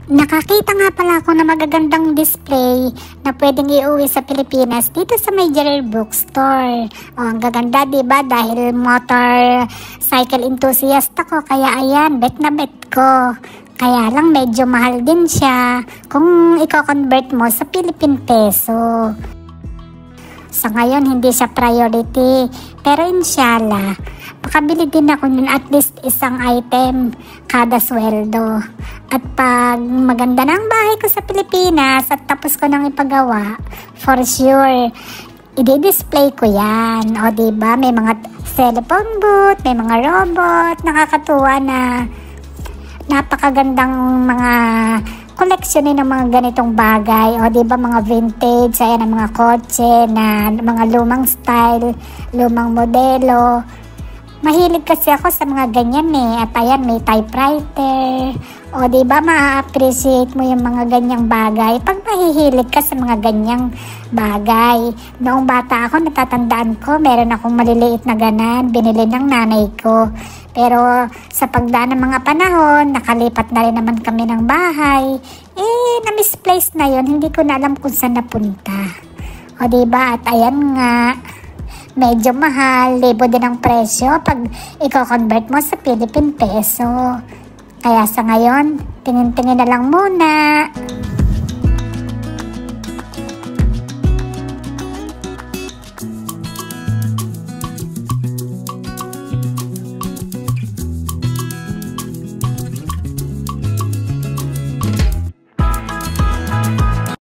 Nakakita nga pala ako na magagandang display na pwedeng iuwi sa Pilipinas dito sa may Gerald Bookstore. O, ang gaganda, diba? Dahil motorcycle enthusiast ako, kaya ayan, bet na bet ko. Kaya lang medyo mahal din siya kung i-convert mo sa Philippine Peso. Sa ngayon, hindi siya priority. Pero inshallah, makabili din ako nun at least isang item kada sweldo. At pag maganda na ang bahay ko sa Pilipinas at tapos ko nang ipagawa, for sure, i-display ko yan. O diba, may mga cellphone booth, may mga robot, nakakatuwa na napakagandang mga koleksyonin ng mga ganitong bagay. O diba, mga vintage, ayan ang mga kotse na mga lumang style, lumang modelo. Mahilig kasi ako sa mga ganyan At ayan, may typewriter. O diba, ma-appreciate mo yung mga ganyang bagay pag mahihilig ka sa mga ganyang bagay. Noong bata ako, natatandaan ko, meron akong maliliit na ganan, binili ng nanay ko. Pero sa pagdaan ng mga panahon, nakalipat na rin naman kami ng bahay. Na-misplace na yon, hindi ko na alam kung saan napunta. O diba, at ayan nga, medyo mahal, libo din ang presyo pag i-convert mo sa Philippine Peso. Kaya sa ngayon, tingin-tingin na lang muna.